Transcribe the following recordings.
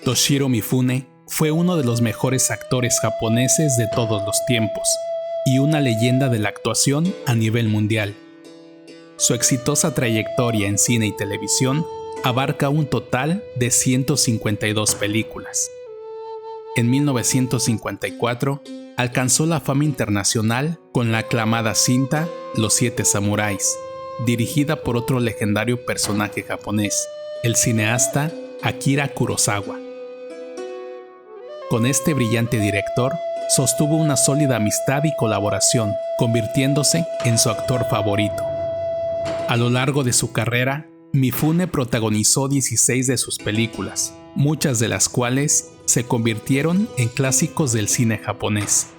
Toshiro Mifune fue uno de los mejores actores japoneses de todos los tiempos y una leyenda de la actuación a nivel mundial. Su exitosa trayectoria en cine y televisión abarca un total de 152 películas. En 1954 alcanzó la fama internacional con la aclamada cinta Los Siete Samuráis, dirigida por otro legendario personaje japonés, el cineasta Akira Kurosawa. Con este brillante director, sostuvo una sólida amistad y colaboración, convirtiéndose en su actor favorito. A lo largo de su carrera, Mifune protagonizó 16 de sus películas, muchas de las cuales se convirtieron en clásicos del cine japonés.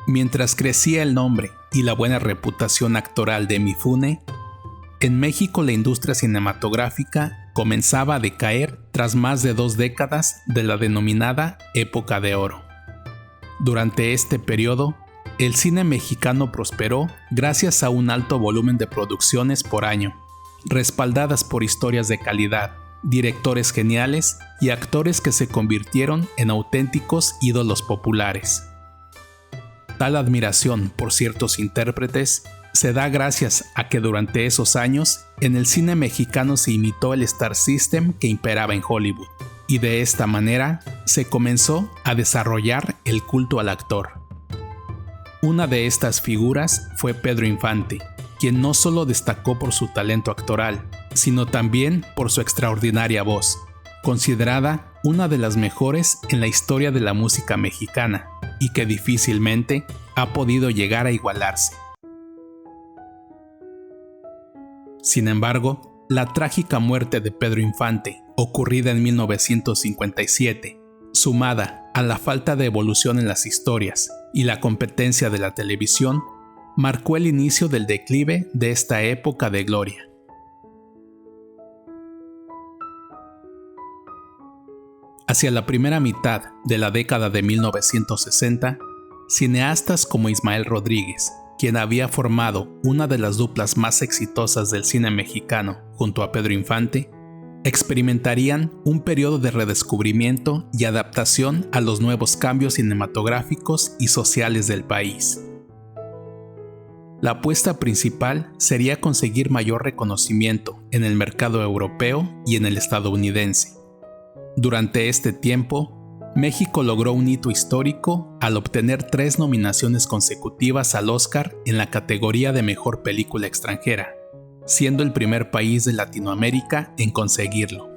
Mientras crecía el nombre y la buena reputación actoral de Mifune, en México la industria cinematográfica comenzaba a decaer tras más de 2 décadas de la denominada Época de Oro. Durante este periodo, el cine mexicano prosperó gracias a un alto volumen de producciones por año, respaldadas por historias de calidad, directores geniales y actores que se convirtieron en auténticos ídolos populares. Tal admiración por ciertos intérpretes se da gracias a que durante esos años en el cine mexicano se imitó el Star System que imperaba en Hollywood, y de esta manera se comenzó a desarrollar el culto al actor. Una de estas figuras fue Pedro Infante, quien no solo destacó por su talento actoral, sino también por su extraordinaria voz, considerada una de las mejores en la historia de la música mexicana, y que difícilmente ha podido llegar a igualarse. Sin embargo, la trágica muerte de Pedro Infante, ocurrida en 1957, sumada a la falta de evolución en las historias y la competencia de la televisión, marcó el inicio del declive de esta época de gloria. Hacia la primera mitad de la década de 1960, cineastas como Ismael Rodríguez, quien había formado una de las duplas más exitosas del cine mexicano junto a Pedro Infante, experimentarían un periodo de redescubrimiento y adaptación a los nuevos cambios cinematográficos y sociales del país. La apuesta principal sería conseguir mayor reconocimiento en el mercado europeo y en el estadounidense. Durante este tiempo, México logró un hito histórico al obtener 3 nominaciones consecutivas al Oscar en la categoría de Mejor Película Extranjera, siendo el primer país de Latinoamérica en conseguirlo.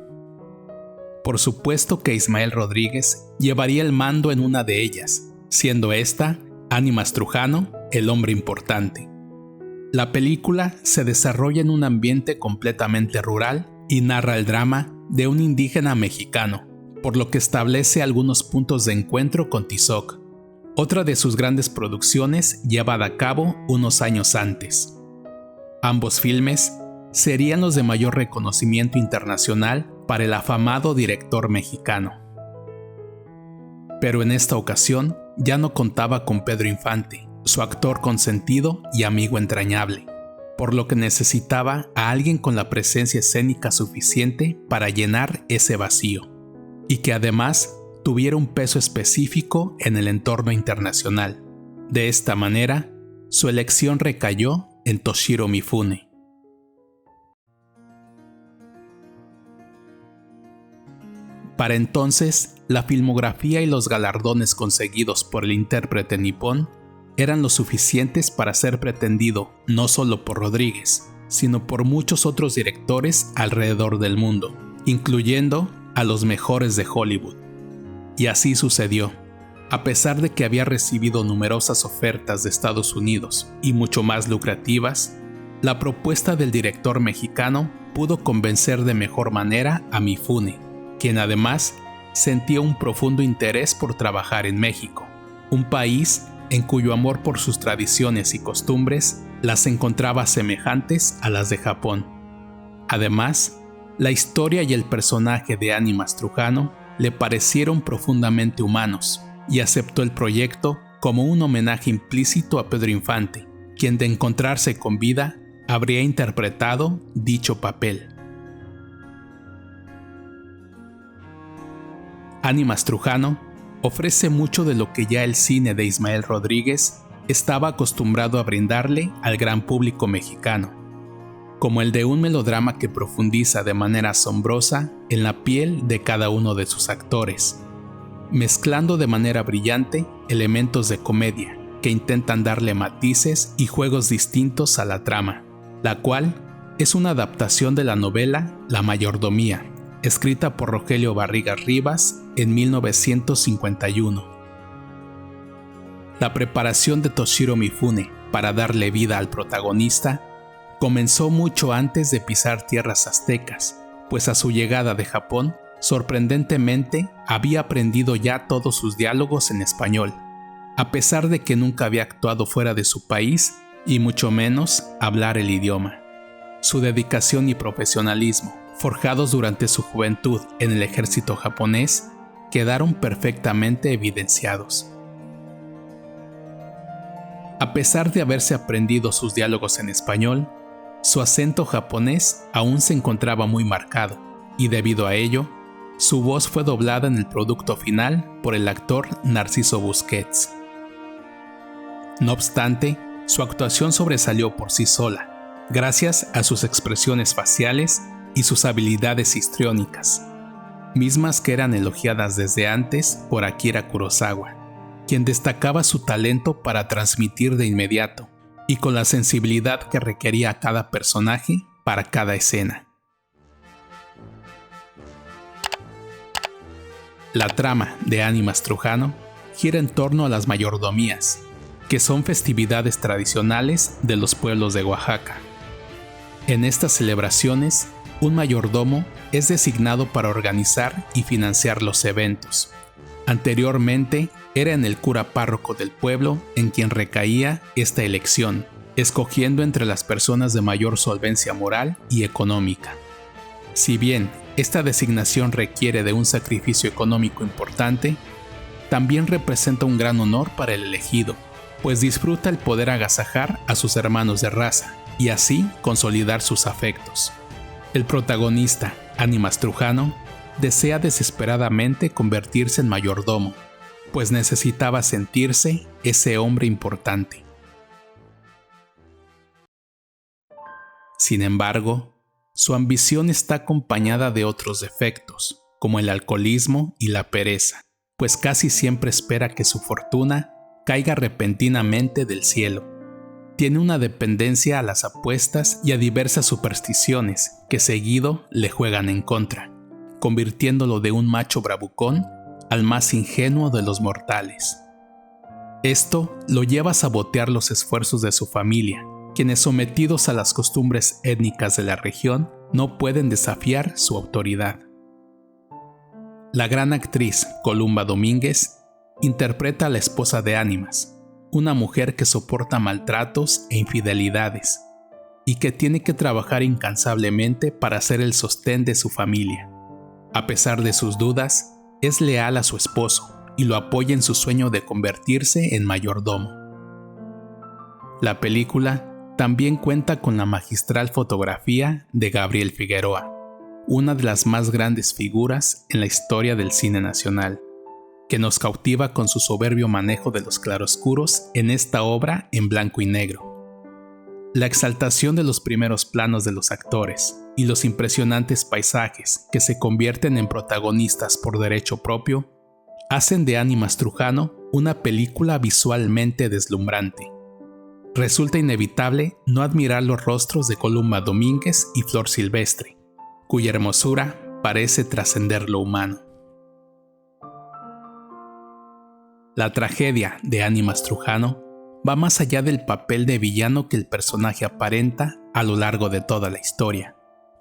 Por supuesto que Ismael Rodríguez llevaría el mando en una de ellas, siendo esta Ánimas Trujano, El hombre importante. La película se desarrolla en un ambiente completamente rural y narra el drama de un indígena mexicano, por lo que establece algunos puntos de encuentro con Tizoc, otra de sus grandes producciones llevada a cabo unos años antes. Ambos filmes serían los de mayor reconocimiento internacional para el afamado director mexicano. Pero en esta ocasión ya no contaba con Pedro Infante, su actor consentido y amigo entrañable, por lo que necesitaba a alguien con la presencia escénica suficiente para llenar ese vacío, y que además tuviera un peso específico en el entorno internacional. De esta manera, su elección recayó en Toshiro Mifune. Para entonces, la filmografía y los galardones conseguidos por el intérprete nipón eran lo suficientes para ser pretendido no solo por Rodríguez, sino por muchos otros directores alrededor del mundo, incluyendo a los mejores de Hollywood. Y así sucedió. A pesar de que había recibido numerosas ofertas de Estados Unidos y mucho más lucrativas, la propuesta del director mexicano pudo convencer de mejor manera a Mifune, quien además sentía un profundo interés por trabajar en México, un país en cuyo amor por sus tradiciones y costumbres las encontraba semejantes a las de Japón. Además, la historia y el personaje de Ánimas Trujano le parecieron profundamente humanos y aceptó el proyecto como un homenaje implícito a Pedro Infante, quien de encontrarse con vida habría interpretado dicho papel. Ánimas Trujano ofrece mucho de lo que ya el cine de Ismael Rodríguez estaba acostumbrado a brindarle al gran público mexicano, como el de un melodrama que profundiza de manera asombrosa en la piel de cada uno de sus actores, mezclando de manera brillante elementos de comedia que intentan darle matices y juegos distintos a la trama, la cual es una adaptación de la novela La Mayordomía, escrita por Rogelio Barrigas Rivas en 1951. La preparación de Toshiro Mifune para darle vida al protagonista comenzó mucho antes de pisar tierras aztecas, pues a su llegada de Japón, sorprendentemente, había aprendido ya todos sus diálogos en español, a pesar de que nunca había actuado fuera de su país y mucho menos hablar el idioma. Su dedicación y profesionalismo, forjados durante su juventud en el ejército japonés, quedaron perfectamente evidenciados. A pesar de haberse aprendido sus diálogos en español, su acento japonés aún se encontraba muy marcado, y debido a ello, su voz fue doblada en el producto final por el actor Narciso Busquets. No obstante, su actuación sobresalió por sí sola, gracias a sus expresiones faciales y sus habilidades histriónicas, mismas que eran elogiadas desde antes por Akira Kurosawa, quien destacaba su talento para transmitir de inmediato y con la sensibilidad que requería cada personaje para cada escena. La trama de Ánimas Trujano gira en torno a las mayordomías, que son festividades tradicionales de los pueblos de Oaxaca. En estas celebraciones, un mayordomo es designado para organizar y financiar los eventos. Anteriormente, era en el cura párroco del pueblo en quien recaía esta elección, escogiendo entre las personas de mayor solvencia moral y económica. Si bien esta designación requiere de un sacrificio económico importante, también representa un gran honor para el elegido, pues disfruta el poder agasajar a sus hermanos de raza y así consolidar sus afectos. El protagonista, Ánimas Trujano, desea desesperadamente convertirse en mayordomo, pues necesitaba sentirse ese hombre importante. Sin embargo, su ambición está acompañada de otros defectos, como el alcoholismo y la pereza, pues casi siempre espera que su fortuna caiga repentinamente del cielo. Tiene una dependencia a las apuestas y a diversas supersticiones que seguido le juegan en contra, convirtiéndolo de un macho bravucón al más ingenuo de los mortales. Esto lo lleva a sabotear los esfuerzos de su familia, quienes sometidos a las costumbres étnicas de la región no pueden desafiar su autoridad. La gran actriz Columba Domínguez interpreta a la esposa de Ánimas, una mujer que soporta maltratos e infidelidades y que tiene que trabajar incansablemente para ser el sostén de su familia. A pesar de sus dudas, es leal a su esposo y lo apoya en su sueño de convertirse en mayordomo. La película también cuenta con la magistral fotografía de Gabriel Figueroa, una de las más grandes figuras en la historia del cine nacional, que nos cautiva con su soberbio manejo de los claroscuros en esta obra en blanco y negro. La exaltación de los primeros planos de los actores y los impresionantes paisajes que se convierten en protagonistas por derecho propio hacen de Ánimas Trujano una película visualmente deslumbrante. Resulta inevitable no admirar los rostros de Columba Domínguez y Flor Silvestre, cuya hermosura parece trascender lo humano. La tragedia de Ánimas Trujano va más allá del papel de villano que el personaje aparenta a lo largo de toda la historia.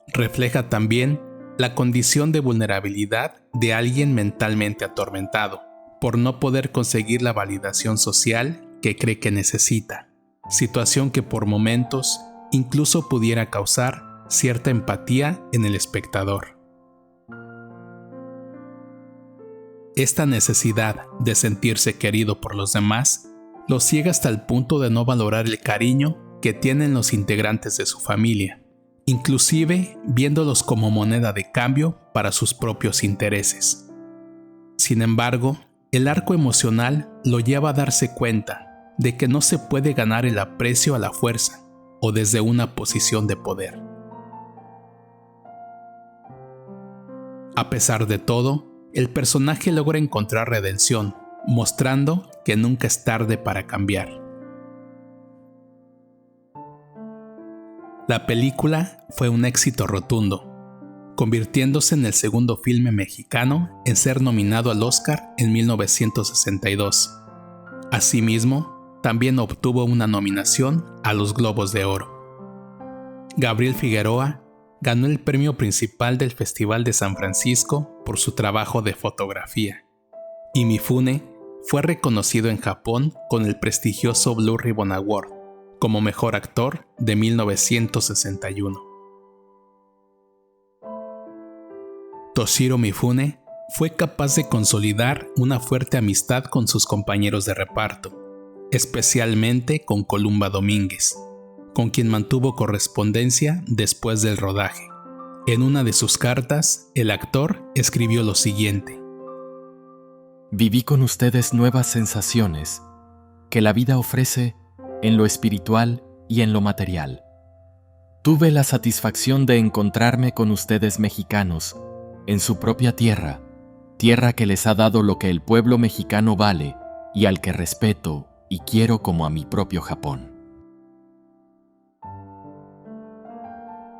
Refleja también la condición de vulnerabilidad de alguien mentalmente atormentado por no poder conseguir la validación social que cree que necesita, situación que por momentos incluso pudiera causar cierta empatía en el espectador. Esta necesidad de sentirse querido por los demás lo ciega hasta el punto de no valorar el cariño que tienen los integrantes de su familia, inclusive viéndolos como moneda de cambio para sus propios intereses. Sin embargo, el arco emocional lo lleva a darse cuenta de que no se puede ganar el aprecio a la fuerza o desde una posición de poder. A pesar de todo, el personaje logra encontrar redención, mostrando que nunca es tarde para cambiar. La película fue un éxito rotundo, convirtiéndose en el segundo filme mexicano en ser nominado al Oscar en 1962. Asimismo, también obtuvo una nominación a los Globos de Oro. Gabriel Figueroa ganó el premio principal del Festival de San Francisco por su trabajo de fotografía, y Mifune fue reconocido en Japón con el prestigioso Blue Ribbon Award como mejor actor de 1961. Toshiro Mifune fue capaz de consolidar una fuerte amistad con sus compañeros de reparto, especialmente con Columba Domínguez, con quien mantuvo correspondencia después del rodaje. En una de sus cartas, el actor escribió lo siguiente: Viví con ustedes nuevas sensaciones que la vida ofrece en lo espiritual y en lo material. Tuve la satisfacción de encontrarme con ustedes mexicanos en su propia tierra, tierra que les ha dado lo que el pueblo mexicano vale y al que respeto y quiero como a mi propio Japón.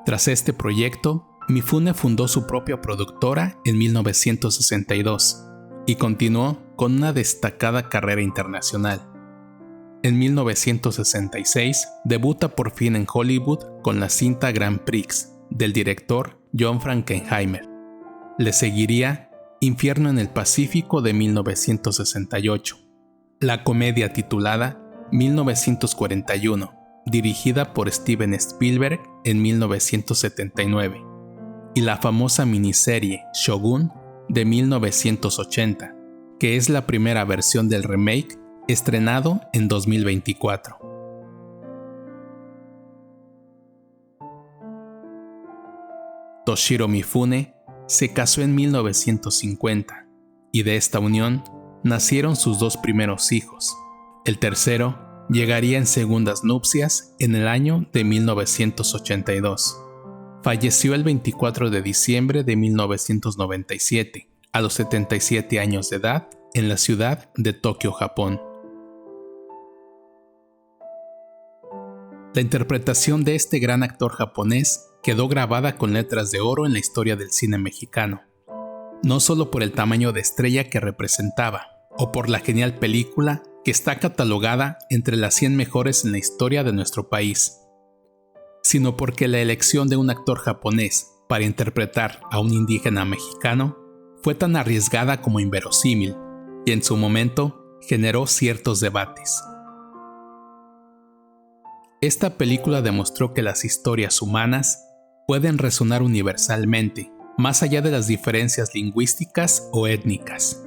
Tras este proyecto, Mifune fundó su propia productora en 1962 y continuó con una destacada carrera internacional. En 1966 debuta por fin en Hollywood con la cinta Grand Prix del director John Frankenheimer. Le seguiría Infierno en el Pacífico de 1968, la comedia titulada 1941, dirigida por Steven Spielberg en 1979, y la famosa miniserie Shogun de 1980, que es la primera versión del remake estrenado en 2024. Toshiro Mifune se casó en 1950 y de esta unión nacieron sus dos primeros hijos. El tercero llegaría en segundas nupcias en el año de 1982. Falleció el 24 de diciembre de 1997, a los 77 años de edad, en la ciudad de Tokio, Japón. La interpretación de este gran actor japonés quedó grabada con letras de oro en la historia del cine mexicano, no solo por el tamaño de estrella que representaba, o por la genial película que está catalogada entre las 100 mejores en la historia de nuestro país, sino porque la elección de un actor japonés para interpretar a un indígena mexicano fue tan arriesgada como inverosímil, y en su momento generó ciertos debates. Esta película demostró que las historias humanas pueden resonar universalmente, más allá de las diferencias lingüísticas o étnicas.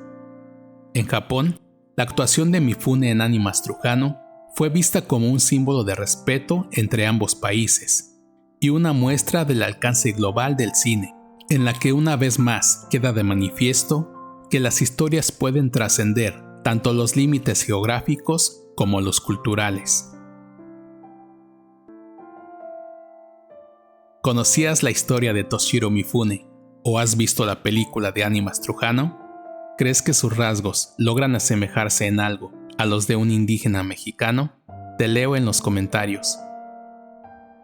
En Japón, la actuación de Mifune en Animas Trujano fue vista como un símbolo de respeto entre ambos países y una muestra del alcance global del cine, en la que una vez más queda de manifiesto que las historias pueden trascender tanto los límites geográficos como los culturales. ¿Conocías la historia de Toshiro Mifune o has visto la película de Animas Trujano? ¿Crees que sus rasgos logran asemejarse en algo a los de un indígena mexicano? Te leo en los comentarios.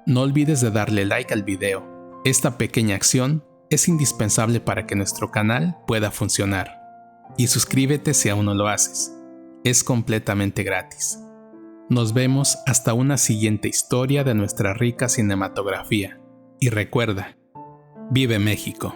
No olvides de darle like al video. Esta pequeña acción es indispensable para que nuestro canal pueda funcionar. Y suscríbete si aún no lo haces. Es completamente gratis. Nos vemos hasta una siguiente historia de nuestra rica cinematografía. Y recuerda, ¡vive México!